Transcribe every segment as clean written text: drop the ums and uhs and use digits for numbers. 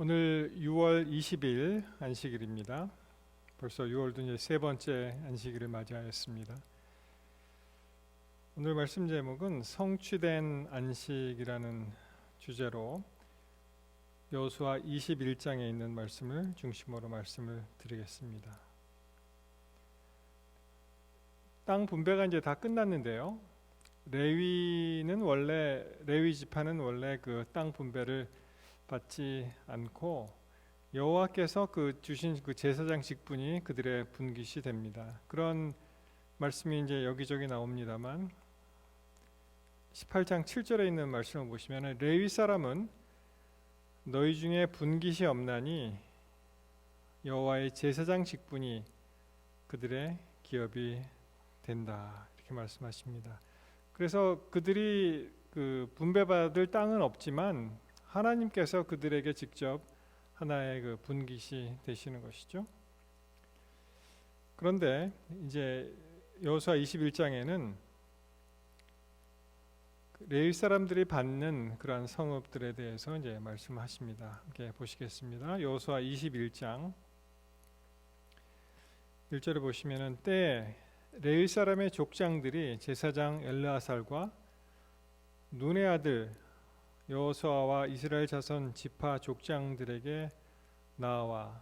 오늘 6월 20일 안식일입니다. 벌써 6월도 이제 세 번째 안식일을 맞이하였습니다. 오늘 말씀 제목은 성취된 안식이라는 주제로 여호수아 21장에 있는 말씀을 중심으로 말씀을 드리겠습니다. 땅 분배가 이제 다 끝났는데요. 레위 지파는 원래 그 땅 분배를 받지 않고 여호와께서 주신 그 제사장 직분이 그들의 분깃이 됩니다. 그런 말씀이 이제 여기저기 나옵니다만 18장 7절에 있는 말씀을 보시면 레위 사람은 너희 중에 분깃이 없나니 여호와의 제사장 직분이 그들의 기업이 된다, 이렇게 말씀하십니다. 그래서 그들이 그 분배받을 땅은 없지만 하나님께서 그들에게 직접 하나의 그 분깃이 되시는 것이죠. 그런데 이제 여호수아 21장에는 레위 사람들이 받는 그러한 성읍들에 대해서 이제 말씀하십니다. 함께 보시겠습니다. 여호수아 21장 1절에 보시면은 때에 레위 사람의 족장들이 제사장 엘르아살과 눈의 아들 여호수아와 이스라엘 자손 지파 족장들에게 나와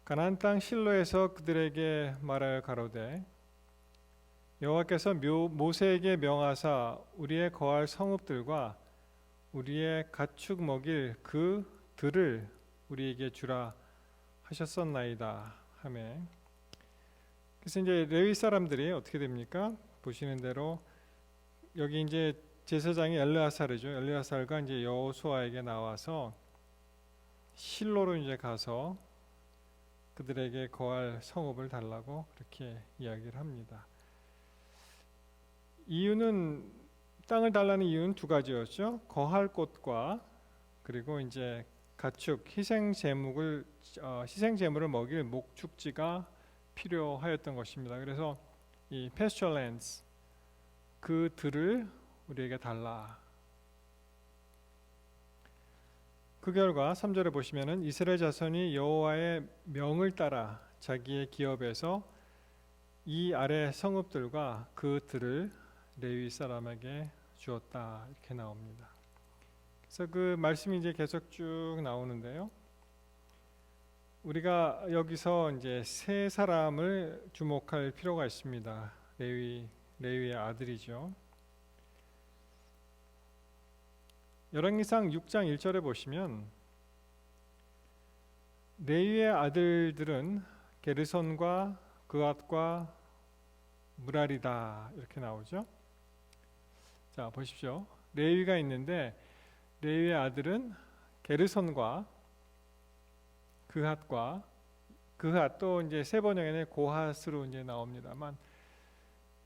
가나안 땅 실로에서 그들에게 말하여 가로되 여호와께서 모세에게 명하사 우리의 거할 성읍들과 우리의 가축 먹일 그 들을 우리에게 주라 하셨었나이다 하매. 그래서 이제 레위 사람들이 어떻게 됩니까? 보시는 대로 여기 이제 제사장이 엘르아살이죠. 엘르아살과 이제 여호수아에게 나와서 실로로 이제 가서 그들에게 거할 성읍을 달라고 그렇게 이야기를 합니다. 이유는 땅을 달라는 이유는 두 가지였죠. 거할 곳과 그리고 이제 가축 희생 제물을 먹일 목축지가 필요하였던 것입니다. 그래서 이 pasture lands 그 들을 우리에게 달라. 그 결과 3절에 보시면은 이스라엘 자손이 여호와의 명을 따라 자기의 기업에서 이 아래 성읍들과 그 들을 레위 사람에게 주었다, 이렇게 나옵니다. 그래서 그 말씀이 이제 계속 쭉 나오는데요. 우리가 여기서 이제 세 사람을 주목할 필요가 있습니다. 레위의 아들이죠. 열왕기상 6장 1절에 보시면 레위의 아들들은 게르손과 그앗과 무랄이다, 이렇게 나오죠. 자, 보십시오. 레위가 있는데 레위의 아들은 게르손과 그앗과 또 이제 세 번역에는 고핫으로 이제 나옵니다만,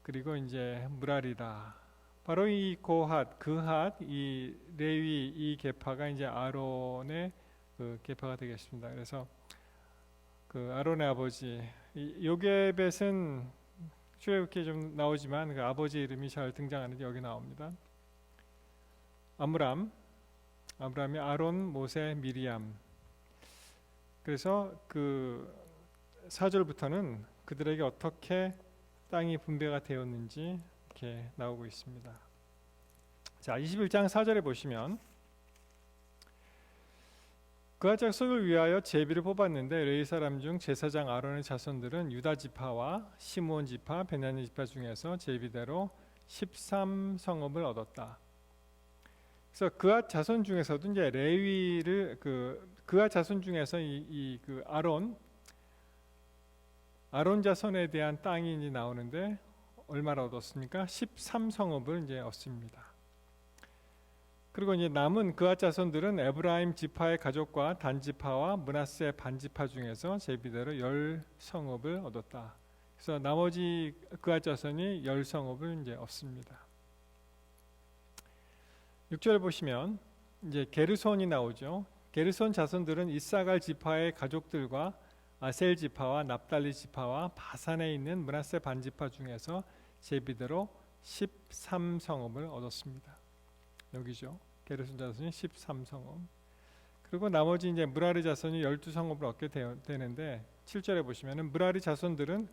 그리고 이제 무랄이다. 바로 이 고핫, 그핫, 이 레위 이 계파가 이제 아론의 그 계파가 되겠습니다. 그래서 그 아론의 아버지 요게벳은 출애굽기에 좀 나오지만 그 아버지 이름이 잘 등장하는데 여기 나옵니다. 아므람이 아론, 모세, 미리암. 그래서 그 4절부터는 그들에게 어떻게 땅이 분배가 되었는지 이렇게 나오고 있습니다. 자, 21장 4절에 보시면 그앗 족속을 위하여 제비를 뽑았는데 레위 사람 중 제사장 아론의 자손들은 유다 지파와 시므온 지파, 베냐민 지파 중에서 제비대로 13성읍을 얻었다. 그래서 그앗 자손 중에서도 이제 레위를 그앗 자손 중에서 그 아론 자손에 대한 땅이 이제 나오는데 얼마나 얻었습니까? 13성읍을 이제 얻습니다. 그리고 이제 남은 그앗 자손들은 에브라임 지파의 가족과 단 지파와 므낫세 반 지파 중에서 제비대로 10성읍을 얻었다. 그래서 나머지 그앗 자손이 10성읍을 이제 얻습니다. 6절 보시면 이제 게르손이 나오죠. 게르손 자손들은 이사갈 지파의 가족들과 아셀 지파와 납달리 지파와 바산에 있는 므낫세 반 지파 중에서 제비대로 13성읍을 얻었습니다. 여기죠. 게르손 자손이 13성읍. 그리고 나머지 이제 무라리 자손이 12성읍을 얻게 되는데 7절에 보시면은 무라리 자손들은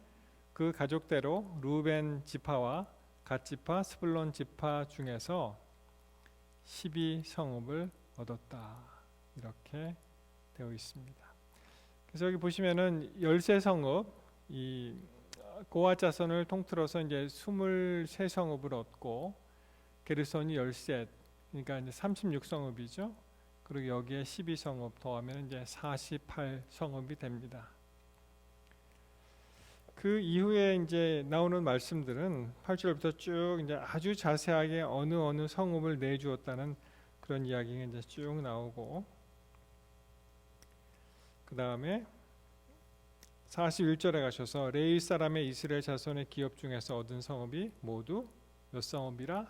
그 가족대로 루벤 지파와 갓 지파, 스불론 지파 중에서 12성읍을 얻었다. 이렇게 되어 있습니다. 그래서 여기 보시면은 13성읍, 이 고핫 자손을 통틀어서 이제 23성읍을 얻고 게르손이 13, 그러니까 이제 36성읍이죠. 그리고 여기에 12성읍 더하면 이제 48성읍이 됩니다. 그 이후에 이제 나오는 말씀들은 8절부터 쭉 이제 아주 자세하게 어느 성읍을 내주었다는 그런 이야기가 이제 쭉 나오고, 그 다음에 41절에 가셔서 레위 사람의 이스라엘 자손의 기업 중에서 얻은 성읍이 모두 몇 성읍이라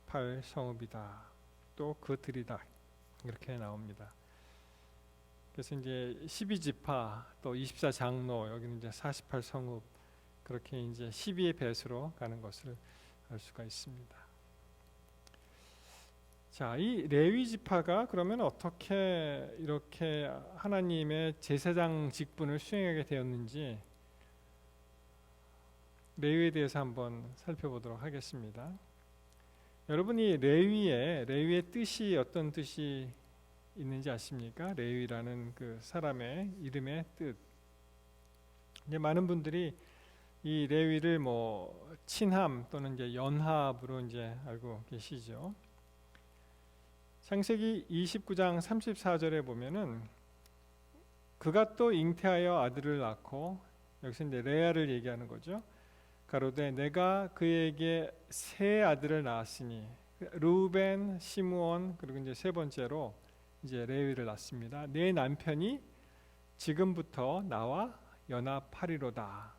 48성읍이다. 또 그들이다. 이렇게 나옵니다. 그래서 이제 12지파 또 24장로 여기는 이제 48성읍 그렇게 이제 12의 배수로 가는 것을 알 수가 있습니다. 자, 이 레위 지파가 그러면 어떻게 이렇게 하나님의 제사장 직분을 수행하게 되었는지 레위에 대해서 한번 살펴보도록 하겠습니다. 여러분이 레위의 뜻이 어떤 뜻이 있는지 아십니까? 레위라는 그 사람의 이름의 뜻. 이제 많은 분들이 이 레위를 뭐 친함 또는 이제 연합으로 이제 알고 계시죠. 창세기 29장 34절에 보면은 그가 또 잉태하여 아들을 낳고, 여기서 이제 레아를 얘기하는 거죠. 가로되 내가 그에게 세 아들을 낳았으니, 루벤, 시므온, 그리고 이제 세 번째로 이제 레위를 낳습니다. 내 남편이 지금부터 나와 연합하리로다.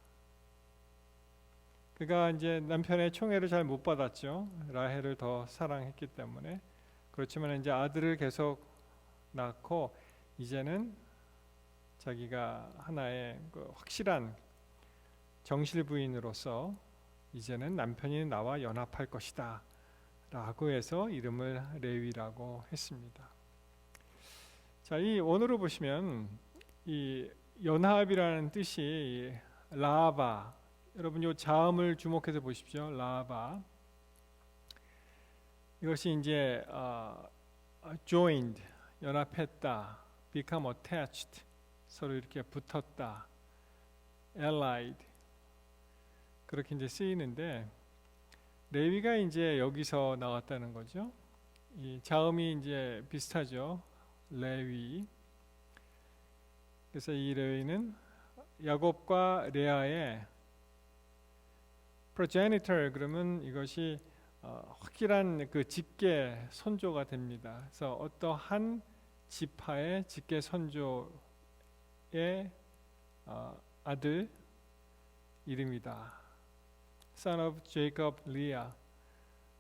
그가 이제 남편의 총애를 잘 못 받았죠. 라헬을 더 사랑했기 때문에. 그렇지만 이제 아들을 계속 낳고 이제는 자기가 하나의 그 확실한 정실 부인으로서 이제는 남편이 나와 연합할 것이다 라고 해서 이름을 레위라고 했습니다. 자, 이 원어로 보시면 이 연합이라는 뜻이 라바, 여러분 이 자음을 주목해서 보십시오. 라바, 이것이 이제 joined, 연합했다, become attached, 서로 이렇게 붙었다, allied, 그렇게 이제 쓰이는데 레위가 이제 여기서 나왔다는 거죠. 이 자음이 이제 비슷하죠. 레위. 그래서 이 레위는 야곱과 레아의 progenitor, 그러면 이것이 확실한 그 직계 선조가 됩니다. 그래서 어떠한 지파의 직계 선조의 아들 이름이다. Son of Jacob, Leah.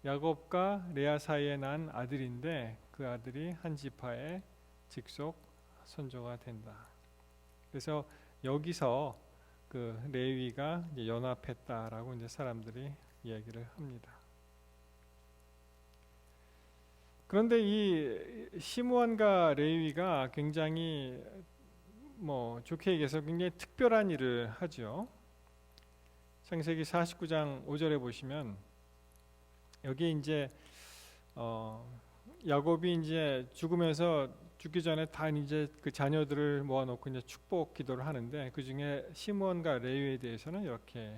야곱과 레아 사이에 난 아들인데 그 아들이 한 지파의 직속 선조가 된다. 그래서 여기서 그 레위가 이제 연합했다라고 이제 사람들이 이야기를 합니다. 그런데 이 시므온과 레위가 굉장히 뭐 좋게 얘기해서 굉장히 특별한 일을 하죠. 창세기 49장 5절에 보시면 여기 이제 야곱이 이제 죽으면서 죽기 전에 다 이제 그 자녀들을 모아놓고 이제 축복 기도를 하는데 그 중에 시므온과 레위에 대해서는 이렇게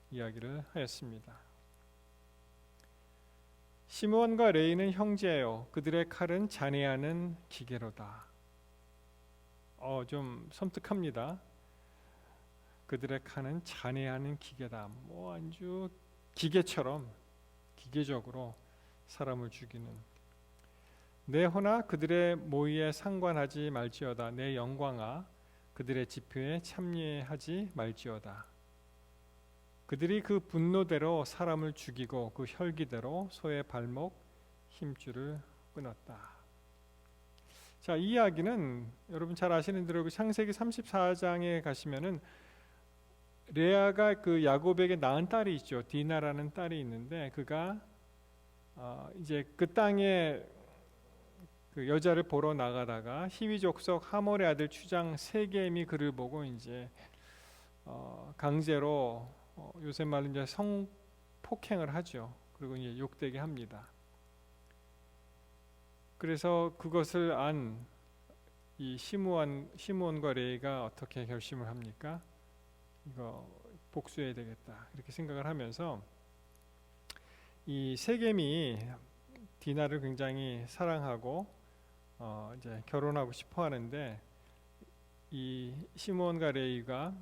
이야기를 하였습니다. 시므온과 레위는 형제요, 그들의 칼은 잔해하는 기계로다. 좀 섬뜩합니다. 그들의 칼은 잔해하는 기계다. 뭐 아주 기계처럼 기계적으로 사람을 죽이는. 내 호나 그들의 모의에 상관하지 말지어다. 내 영광아 그들의 지표에 참여하지 말지어다. 그들이 그 분노대로 사람을 죽이고 그 혈기대로 소의 발목 힘줄을 끊었다. 자, 이 이야기는 여러분 잘 아시는 대로 창세기 34장에 가시면은 레아가 그 야곱에게 낳은 딸이 있죠. 디나라는 딸이 있는데 그가 이제 그 땅에 그 그 여자를 보러 나가다가 히위 족속 하몰의 아들 추장 세겜이 그를 보고 이제 강제로 요새 말로 이제 성폭행을 하죠. 그리고 이제 욕되게 합니다. 그래서 그것을 안 이 시므온과 레위가 어떻게 결심을 합니까? 이거 복수해야 되겠다 이렇게 생각을 하면서 이 세겜이 디나를 굉장히 사랑하고 이제 결혼하고 싶어 하는데 이 시므온과 레위가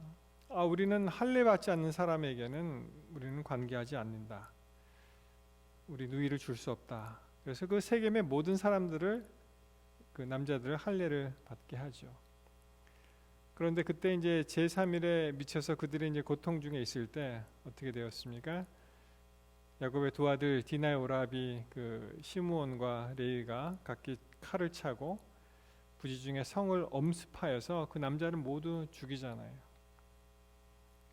우리는 할례 받지 않는 사람에게는 우리는 관계하지 않는다. 우리 누이를 줄 수 없다. 그래서 그 세겜의 모든 사람들을 그 남자들을 할례를 받게 하죠. 그런데 그때 이제 제3일에 미쳐서 그들이 이제 고통 중에 있을 때 어떻게 되었습니까? 야곱의 두 아들 디나의 오라비 그 시므온과 레위가 각기 칼을 차고 부지 중에 성을 엄습하여서 그 남자를 모두 죽이잖아요.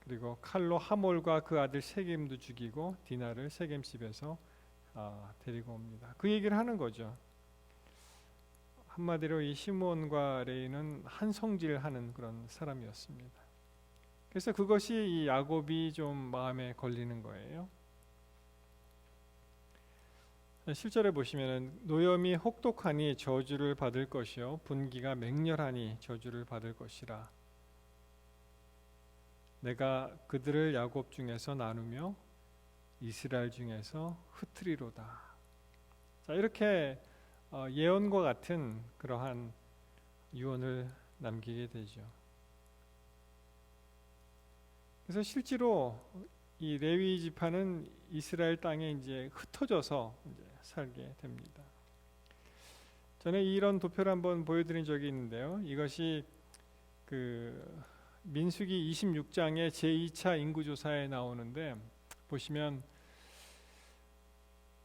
그리고 칼로 하몰과 그 아들 세겜도 죽이고 디나를 세겜 집에서 데리고 옵니다. 그 얘기를 하는 거죠. 한마디로 이 시므온과 레위는 한 성질하는 그런 사람이었습니다. 그래서 그것이 이 야곱이 좀 마음에 걸리는 거예요. 실절에 보시면은 노염이 혹독하니 저주를 받을 것이요 분기가 맹렬하니 저주를 받을 것이라. 내가 그들을 야곱 중에서 나누며 이스라엘 중에서 흩트리로다. 자, 이렇게 예언과 같은 그러한 유언을 남기게 되죠. 그래서 실제로 이 레위 지파는 이스라엘 땅에 이제 흩어져서 이제 살게 됩니다. 전에 이런 도표를 한번 보여드린 적이 있는데요. 이것이 그 민수기 26장의 제2차 인구조사에 나오는데 보시면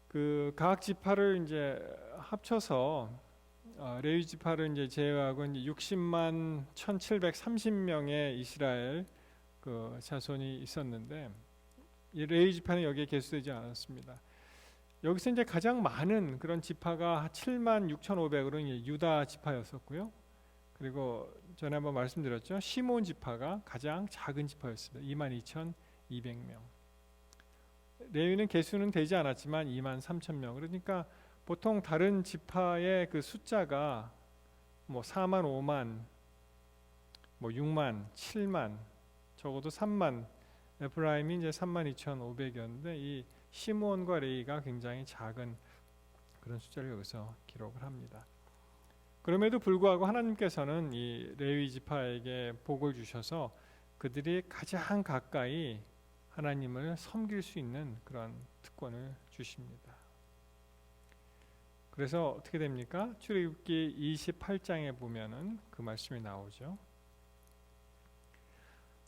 그 각 지파를 이제 합쳐서 레위 지파를 이제 제외하고 이제 60만 1,730명의 이스라엘 그 자손이 있었는데 이 레위 지파는 여기에 개수되지 않았습니다. 여기서 이제 가장 많은 그런 지파가 76,500으로 이제 유다 지파였었고요. 그리고 전에 한번 말씀드렸죠. 시몬 지파가 가장 작은 지파였습니다. 22,200명. 레위는 개수는 되지 않았지만 23,000명. 그러니까 보통 다른 지파의 그 숫자가 뭐 4만, 5만, 뭐 6만, 7만, 적어도 3만. 에프라임이 이제 32,500이었는데 이 시므온과 레위가 굉장히 작은 그런 숫자를 여기서 기록을 합니다. 그럼에도 불구하고 하나님께서는 이 레위 지파에게 복을 주셔서 그들이 가장 가까이 하나님을 섬길 수 있는 그런 특권을 주십니다. 그래서 어떻게 됩니까? 출애굽기 28장에 보면은 그 말씀이 나오죠.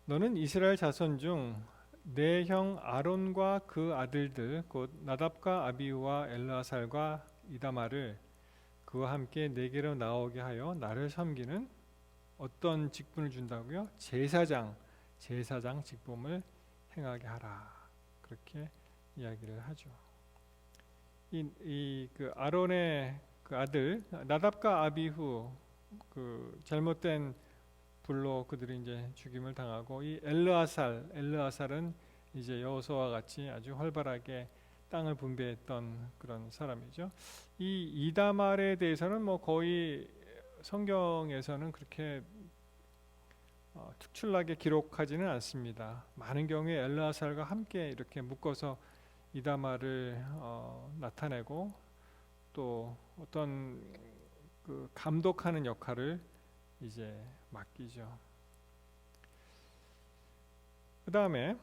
너는 이스라엘 자손 중 내 형 아론과 그 아들들 곧 나답과 아비후와 엘르아살과 이다마를 그와 함께 내게로 나오게 하여 나를 섬기는 어떤 직분을 준다고요? 제사장 직분을 행하게 하라. 그렇게 이야기를 하죠. 그 아론의 그 아들 나답과 아비후 그 잘못된 불로 그들이 이제 죽임을 당하고 이 엘르아살은 이제 여호수아와 같이 아주 활발하게 땅을 분배했던 그런 사람이죠. 이 이다말에 대해서는 뭐 거의 성경에서는 그렇게 특출나게 기록하지는 않습니다. 많은 경우에 엘르아살과 함께 이렇게 묶어서 이다말을 나타내고 또 어떤 그 감독하는 역할을 이제 맡기죠. 그 다음에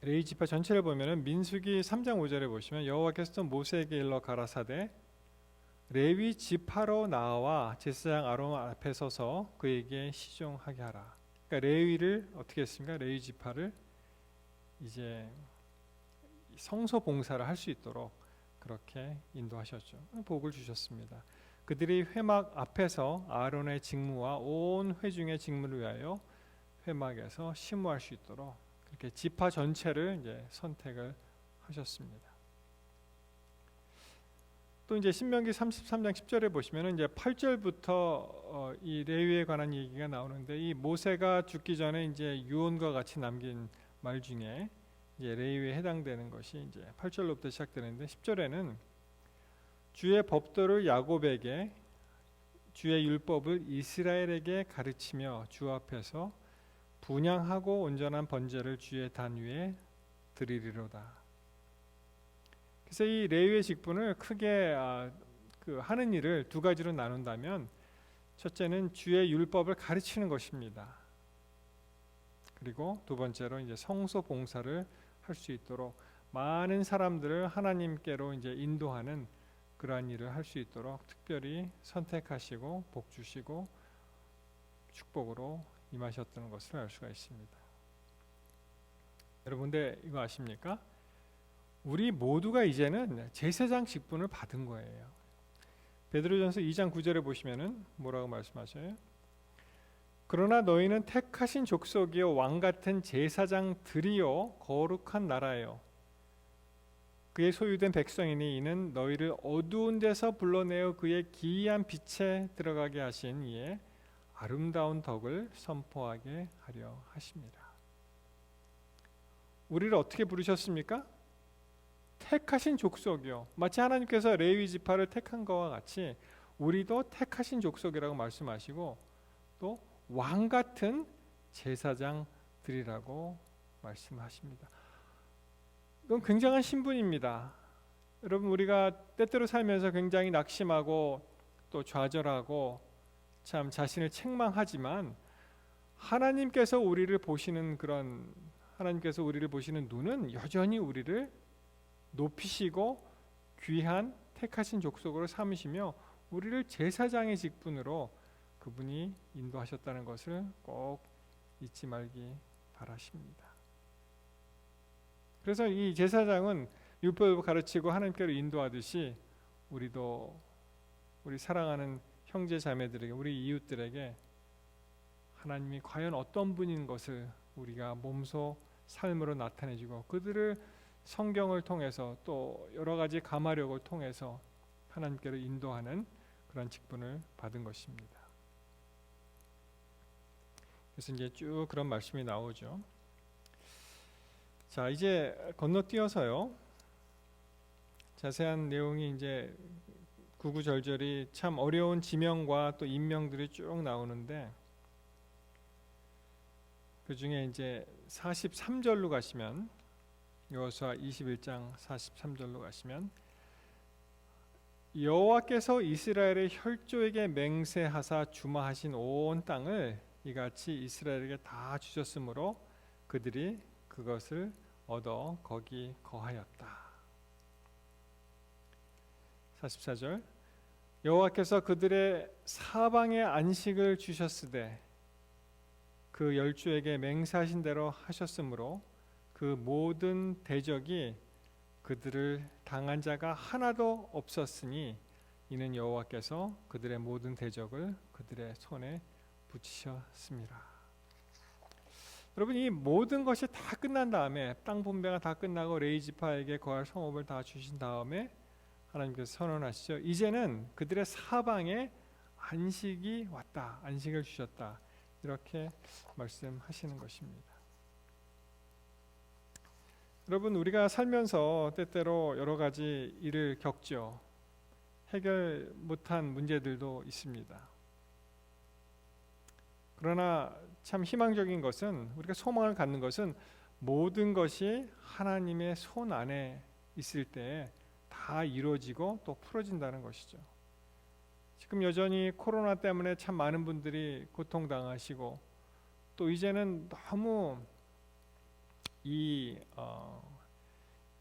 레위 지파 전체를 보면은 민수기 3장 5절에 보시면 여호와께서 모세에게 일러 가라사대 레위 지파로 나와 제사장 아론 앞에 서서 그에게 시종하게 하라. 그러니까 레위를 어떻게 했습니까? 레위 지파를 이제 성소 봉사를 할 수 있도록 그렇게 인도하셨죠. 복을 주셨습니다. 그들이 회막 앞에서 아론의 직무와 온 회중의 직무를 위하여 회막에서 심우할 수 있도록 그렇게 지파 전체를 이제 선택을 하셨습니다. 또 이제 신명기 33장 10절에 보시면은 이제 8절부터 이 레위에 관한 얘기가 나오는데, 이 모세가 죽기 전에 이제 유언과 같이 남긴 말 중에 이제 레위에 해당되는 것이 이제 8절로부터 시작되는데, 10절에는 주의 법도를 야곱에게, 주의 율법을 이스라엘에게 가르치며 주 앞에서 분향하고 온전한 번제를 주의 단 위에 드리리로다. 그래서 이 레위의 직분을 크게 하는 일을 두 가지로 나눈다면, 첫째는 주의 율법을 가르치는 것입니다. 그리고 두 번째로 이제 성소 봉사를 할 수 있도록 많은 사람들을 하나님께로 이제 인도하는 그러한 일을 할 수 있도록 특별히 선택하시고 복 주시고 축복으로 임하셨다는 것을 알 수가 있습니다. 여러분, 근데 이거 아십니까? 우리 모두가 이제는 제사장 직분을 받은 거예요. 베드로전서 2장 9절에 보시면은 뭐라고 말씀하셔요? 그러나 너희는 택하신 족속이요 왕 같은 제사장들이요 거룩한 나라요 그의 소유된 백성이니 이는 너희를 어두운 데서 불러내어 그의 기이한 빛에 들어가게 하신 이의 아름다운 덕을 선포하게 하려 하십니다. 우리를 어떻게 부르셨습니까? 택하신 족속이요. 마치 하나님께서 레위 지파를 택한 것과 같이 우리도 택하신 족속이라고 말씀하시고, 또 왕 같은 제사장들이라고 말씀하십니다. 이건 굉장한 신분입니다. 여러분, 우리가 때때로 살면서 굉장히 낙심하고 또 좌절하고 참 자신을 책망하지만, 하나님께서 우리를 보시는 눈은 여전히 우리를 높이시고 귀한 택하신 족속으로 삼으시며 우리를 제사장의 직분으로 그분이 인도하셨다는 것을 꼭 잊지 말기 바라십니다. 그래서 이 제사장은 율법을 가르치고 하나님께로 인도하듯이 우리도 우리 사랑하는 형제 자매들에게, 우리 이웃들에게 하나님이 과연 어떤 분인 것을 우리가 몸소 삶으로 나타내주고, 그들을 성경을 통해서 또 여러 가지 감화력을 통해서 하나님께로 인도하는 그런 직분을 받은 것입니다. 그래서 이제 쭉 그런 말씀이 나오죠. 자, 이제 건너뛰어서요, 자세한 내용이 이제 구구절절이 참 어려운 지명과 또 인명들이 쭉 나오는데, 그 중에 이제 43절로 가시면, 여호수아 21장 43절로 가시면, 여호와께서 이스라엘의 혈조에게 맹세하사 주마하신 온 땅을 이같이 이스라엘에게 다 주셨으므로 그들이 그것을 얻어 거기 거하였다. 44절, 여호와께서 그들의 사방에 안식을 주셨으되 그 열조에게 맹세하신 대로 하셨으므로 그 모든 대적이 그들을 당한 자가 하나도 없었으니 이는 여호와께서 그들의 모든 대적을 그들의 손에 붙이셨습니다. 여러분, 이 모든 것이 다 끝난 다음에, 땅 분배가 다 끝나고 레위 지파에게 거할 성읍을 다 주신 다음에 하나님께서 선언하시죠. 이제는 그들의 사방에 안식이 왔다, 안식을 주셨다, 이렇게 말씀하시는 것입니다. 여러분, 우리가 살면서 때때로 여러 가지 일을 겪죠. 해결 못한 문제들도 있습니다. 그러나 참 희망적인 것은, 우리가 소망을 갖는 것은 모든 것이 하나님의 손 안에 있을 때 다 이루어지고 또 풀어진다는 것이죠. 지금 여전히 코로나 때문에 참 많은 분들이 고통당하시고, 또 이제는 너무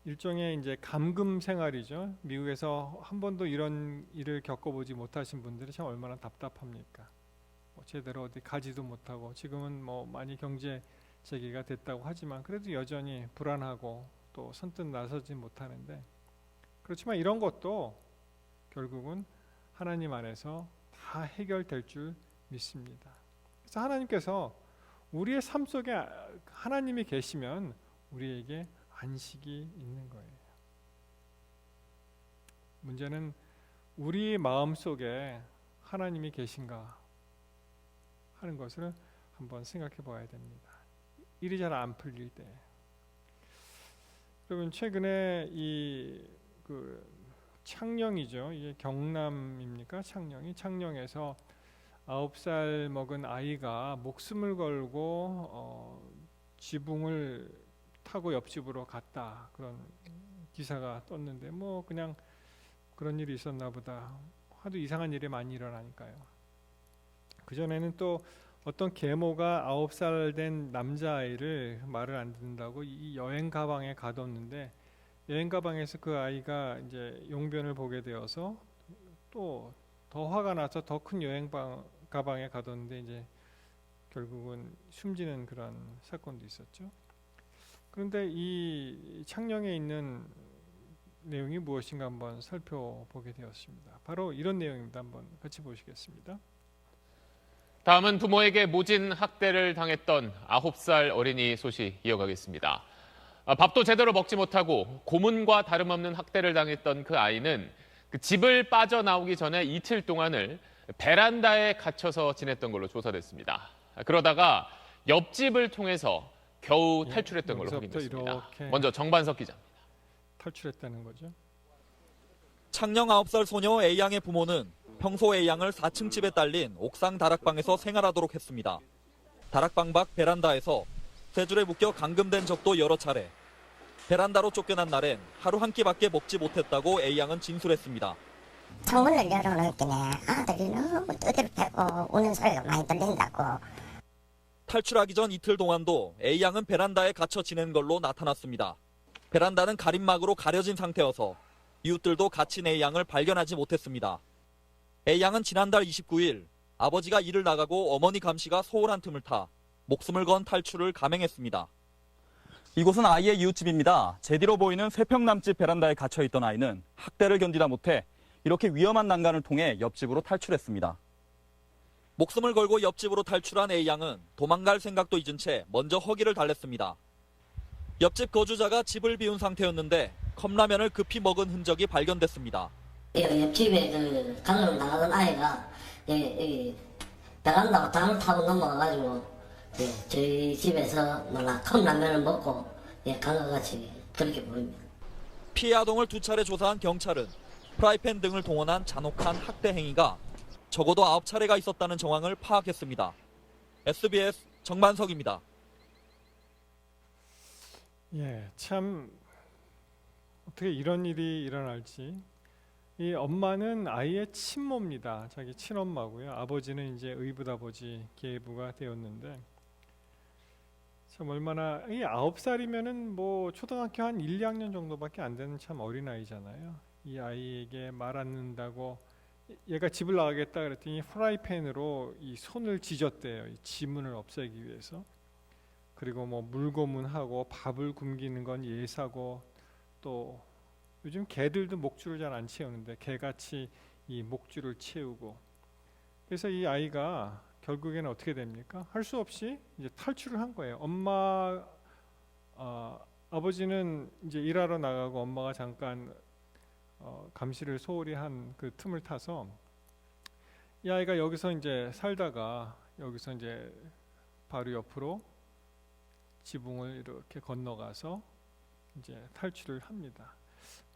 일종의 이제 감금 생활이죠. 미국에서 한 번도 이런 일을 겪어보지 못하신 분들이 참 얼마나 답답합니까? 제대로 어디 가지도 못하고, 지금은 뭐 많이 경제 재개가 됐다고 하지만 그래도 여전히 불안하고 또 선뜻 나서지 못하는데, 그렇지만 이런 것도 결국은 하나님 안에서 다 해결될 줄 믿습니다. 그래서 하나님께서 우리의 삶 속에 하나님이 계시면 우리에게 안식이 있는 거예요. 문제는 우리 마음 속에 하나님이 계신가 하는 것을 한번 생각해 봐야 됩니다. 일이 잘 안 풀릴 때. 여러분 최근에 그 창녕이죠. 이게 경남입니까? 창녕에서 9살 먹은 아이가 목숨을 걸고 지붕을 타고 옆집으로 갔다, 그런 기사가 떴는데 뭐 그냥 그런 일이 있었나 보다. 하도 이상한 일이 많이 일어나니까요. 그전에는 또 어떤 계모가 9살 된 남자아이를 말을 안 듣는다고 이 여행 가방에 가뒀는데, 여행 가방에서 그 아이가 이제 용변을 보게 되어서 또 더 화가 나서 더 큰 여행 가방에 가뒀는데 이제 결국은 숨지는 그런 사건도 있었죠. 그런데 이 창녕에 있는 내용이 무엇인가 한번 살펴보게 되었습니다. 바로 이런 내용입니다. 한번 같이 보시겠습니다. 다음은 부모에게 모진 학대를 당했던 9살 어린이 소식 이어가겠습니다. 밥도 제대로 먹지 못하고 고문과 다름없는 학대를 당했던 그 아이는 그 집을 빠져나오기 전에 이틀 동안을 베란다에 갇혀서 지냈던 걸로 조사됐습니다. 그러다가 옆집을 통해서 겨우 탈출했던 걸로 확인됐습니다. 먼저 정반석 기자입니다. 탈출했다는 거죠. 창녕 9살 소녀 A양의 부모는 평소 A양을 4층 집에 딸린 옥상 다락방에서 생활하도록 했습니다. 다락방 밖 베란다에서 세 줄에 묶여 감금된 적도 여러 차례. 베란다로 쫓겨난 날엔 하루 한 끼밖에 먹지 못했다고 A양은 진술했습니다. 창문을 열어놓기에 아들이 너무 두드려 패고 우는 소리가 많이 들린다고. 탈출하기 전 이틀 동안도 A양은 베란다에 갇혀 지낸 걸로 나타났습니다. 베란다는 가림막으로 가려진 상태여서 이웃들도 갇힌 A양을 발견하지 못했습니다. A양은 지난달 29일 아버지가 일을 나가고 어머니 감시가 소홀한 틈을 타 목숨을 건 탈출을 감행했습니다. 이곳은 아이의 이웃집입니다. 제디로 보이는 3평 남집 베란다에 갇혀있던 아이는 학대를 견디다 못해 이렇게 위험한 난간을 통해 옆집으로 탈출했습니다. 목숨을 걸고 옆집으로 탈출한 A양은 도망갈 생각도 잊은 채 먼저 허기를 달랬습니다. 옆집 거주자가 집을 비운 상태였는데 컵라면을 급히 먹은 흔적이 발견됐습니다. 옆집에 그 강으로 나가던 아이가 베란다고 담을 타고 넘어가가지고 저희 집에서 컵라면을 먹고 강과 같이 그렇게 보입니다. 피해 아동을 2차례 조사한 경찰은 프라이팬 등을 동원한 잔혹한 학대 행위가 적어도 9차례가 있었다는 정황을 파악했습니다. SBS 정만석입니다. 참 어떻게 이런 일이 일어날지. 이 엄마는 아이의 친모입니다. 자기 친엄마고요. 아버지는 이제 의붓아버지 계부가 되었는데, 참 얼마나, 이 9살이면은 뭐 초등학교 한 1, 2학년 정도밖에 안 되는 참 어린 아이잖아요. 이 아이에게 말 안 듣는다고 얘가 집을 나가겠다 그랬더니 프라이팬으로 이 손을 지졌대요. 이 지문을 없애기 위해서. 그리고 뭐 물고문하고 밥을 굶기는 건 예사고, 또 요즘 개들도 목줄을 잘 안 채우는데 개같이 이 목줄을 채우고, 그래서 이 아이가 결국에는 어떻게 됩니까? 할 수 없이 이제 탈출을 한 거예요. 아버지는 이제 일하러 나가고 엄마가 잠깐 감시를 소홀히 한 그 틈을 타서 이 아이가 여기서 이제 살다가 여기서 이제 바로 옆으로 지붕을 이렇게 건너가서 이제 탈출을 합니다.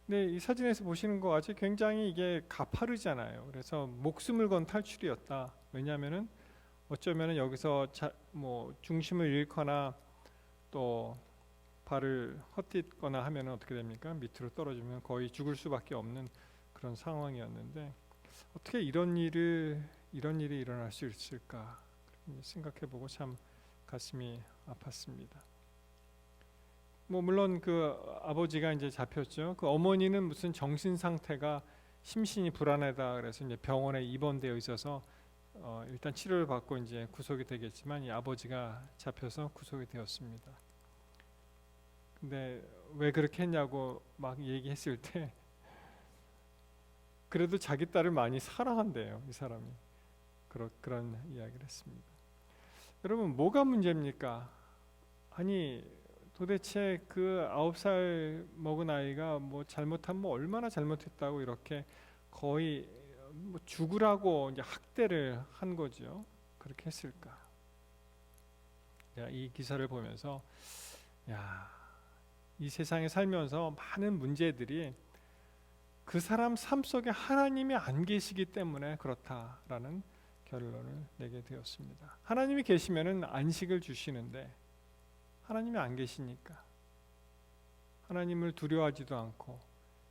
근데 이 사진에서 보시는 것 같이 굉장히 이게 가파르잖아요. 그래서 목숨을 건 탈출이었다. 왜냐하면은 어쩌면은 여기서 뭐 중심을 잃거나 또 발을 헛디거나 하면 어떻게 됩니까? 밑으로 떨어지면 거의 죽을 수밖에 없는 그런 상황이었는데, 어떻게 이런 일이 일어날 수 있을까 생각해보고 참 가슴이 아팠습니다. 뭐 물론 그 아버지가 이제 잡혔죠. 그 어머니는 무슨 정신 상태가 심신이 불안하다 그래서 이제 병원에 입원되어 있어서 일단 치료를 받고 이제 구속이 되겠지만, 이 아버지가 잡혀서 구속이 되었습니다. 근데 왜 그렇게 했냐고 막 얘기했을 때 그래도 자기 딸을 많이 사랑한대요, 이 사람이. 그런 이야기를 했습니다. 여러분, 뭐가 문제입니까? 아니 도대체 그 9살 먹은 아이가 뭐 잘못하면 뭐 얼마나 잘못했다고 이렇게 거의 뭐 죽으라고 이제 학대를 한 거죠. 그렇게 했을까? 이 기사를 보면서 이 세상에 살면서 많은 문제들이 그 사람 삶 속에 하나님이 안 계시기 때문에 그렇다라는 결론을 내게 되었습니다. 하나님이 계시면은 안식을 주시는데 하나님이 안 계시니까 하나님을 두려워하지도 않고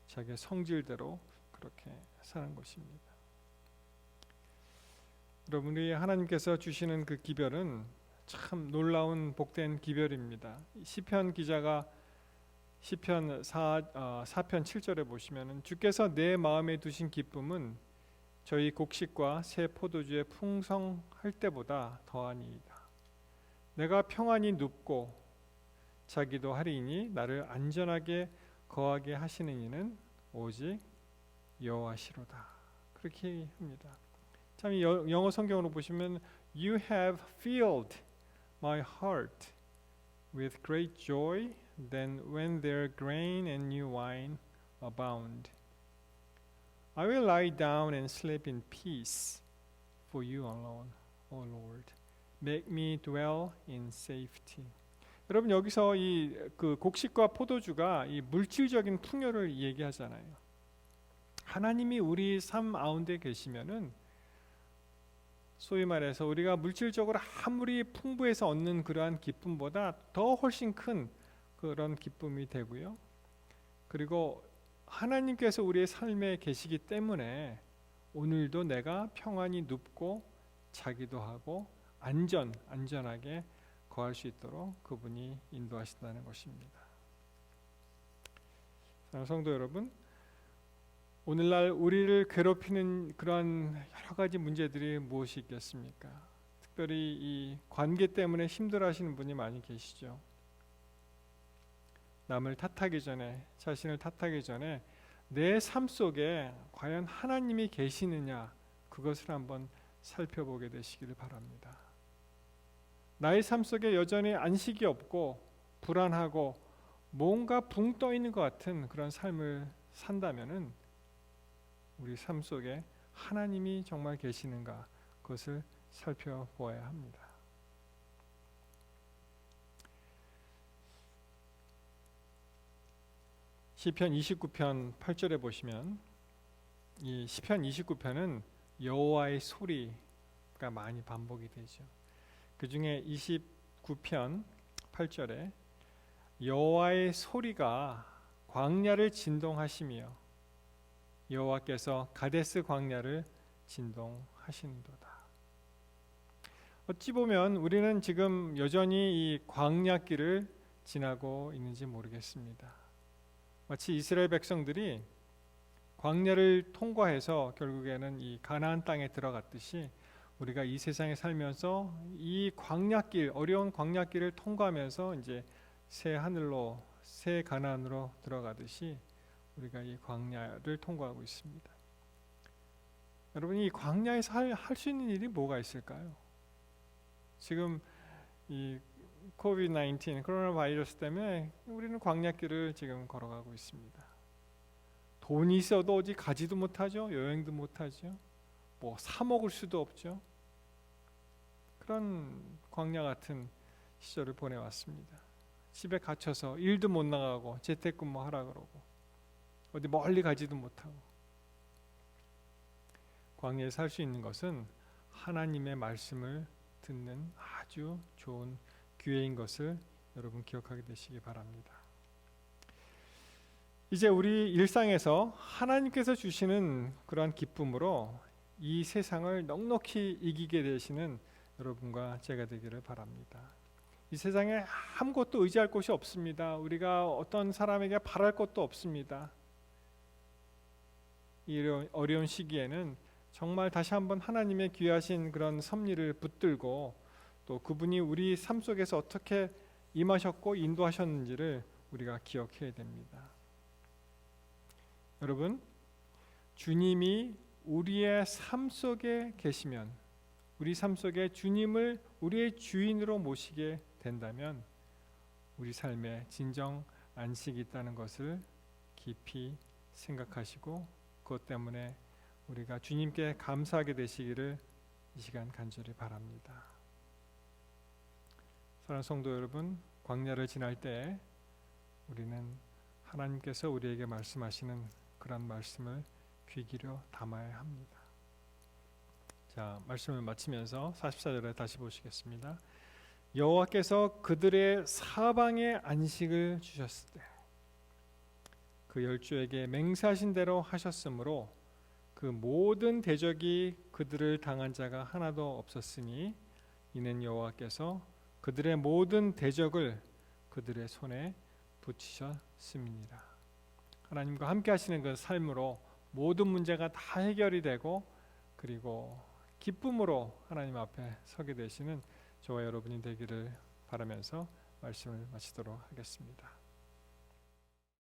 자기의 성질대로 그렇게 사는 것입니다. 여러분이 하나님께서 주시는 그 기별은 참 놀라운 복된 기별입니다. 시편 기자가 시편 4편 7절에 보시면은 주께서 내 마음에 두신 기쁨은 저희 곡식과 새 포도주의 풍성할 때보다 더하니이다. 내가 평안히 눕고 자기도 하리니 나를 안전하게 거하게 하시는 이는 오직 여호와시로다. 그렇게 합니다. 참 영어 성경으로 보시면 You have filled my heart with great joy than when their grain and new wine abound. I will lie down and sleep in peace, for you alone, O Lord, make me dwell in safety. 여러분 여기서 이 그 곡식과 포도주가 이 물질적인 풍요를 얘기하잖아요. 하나님이 우리 삶 가운데 계시면은 소위 말해서 우리가 물질적으로 아무리 풍부해서 얻는 그러한 기쁨보다 더 훨씬 큰 그런 기쁨이 되고요. 그리고 하나님께서 우리의 삶에 계시기 때문에 오늘도 내가 평안히 눕고 자기도 하고 안전하게 거할 수 있도록 그분이 인도하신다는 것입니다. 성도 여러분, 오늘날 우리를 괴롭히는 그러한 여러 가지 문제들이 무엇이 있겠습니까? 특별히 이 관계 때문에 힘들어하시는 분이 많이 계시죠. 남을 탓하기 전에, 자신을 탓하기 전에 내 삶 속에 과연 하나님이 계시느냐, 그것을 한번 살펴보게 되시기를 바랍니다. 나의 삶 속에 여전히 안식이 없고 불안하고 뭔가 붕 떠 있는 것 같은 그런 삶을 산다면은 우리 삶 속에 하나님이 정말 계시는가, 그것을 살펴보아야 합니다. 시편 29편 8절에 보시면 이 시편 29편은 여호와의 소리가 많이 반복이 되죠. 그 중에 29편 8절에 여호와의 소리가 광야를 진동하시며 여호와께서 가데스 광야를 진동하시는도다. 어찌 보면 우리는 지금 여전히 이 광야길을 지나고 있는지 모르겠습니다. 마치 이스라엘 백성들이 광야를 통과해서 결국에는 이 가나안 땅에 들어갔듯이 우리가 이 세상에 살면서 이 광야길, 어려운 광야길을 통과하면서 이제 새 하늘로, 새 가나안으로 들어가듯이 우리가 이 광야를 통과하고 있습니다. 여러분, 이 광야에서 할 수 있는 일이 뭐가 있을까요? 지금 이 코비드-19 코로나 바이러스 때문에 우리는 광야길을 지금 걸어가고 있습니다. 돈이 있어도 어디 가지도 못하죠. 여행도 못하죠. 뭐 사 먹을 수도 없죠. 그런 광야 같은 시절을 보내왔습니다. 집에 갇혀서 일도 못 나가고 재택근무하라 그러고 어디 멀리 가지도 못하고. 광야에 살 수 있는 것은 하나님의 말씀을 듣는 아주 좋은 기회인 것을 여러분 기억하게 되시기 바랍니다. 이제 우리 일상에서 하나님께서 주시는 그러한 기쁨으로 이 세상을 넉넉히 이기게 되시는 여러분과 제가 되기를 바랍니다. 이 세상에 아무것도 의지할 곳이 없습니다. 우리가 어떤 사람에게 바랄 것도 없습니다. 이 어려운 시기에는 정말 다시 한번 하나님의 귀하신 그런 섭리를 붙들고 또 그분이 우리 삶 속에서 어떻게 임하셨고 인도하셨는지를 우리가 기억해야 됩니다. 여러분, 주님이 우리의 삶 속에 계시면, 우리 삶 속에 주님을 우리의 주인으로 모시게 된다면 우리 삶에 진정 안식이 있다는 것을 깊이 생각하시고 그것 때문에 우리가 주님께 감사하게 되시기를 이 시간 간절히 바랍니다. 사랑하는 성도 여러분, 광야를 지날 때 우리는 하나님께서 우리에게 말씀하시는 그런 말씀을 귀 기울여 담아야 합니다. 자, 말씀을 마치면서 44절에 다시 보시겠습니다. 여호와께서 그들의 사방에 안식을 주셨을 때 그 열조에게 맹세하신 대로 하셨으므로 그 모든 대적이 그들을 당한 자가 하나도 없었으니 이는 여호와께서 그들의 모든 대적을 그들의 손에 붙이셨음이니라. 하나님과 함께 하시는 그 삶으로 모든 문제가 다 해결이 되고 그리고 기쁨으로 하나님 앞에 서게 되시는 저와 여러분이 되기를 바라면서 말씀을 마치도록 하겠습니다.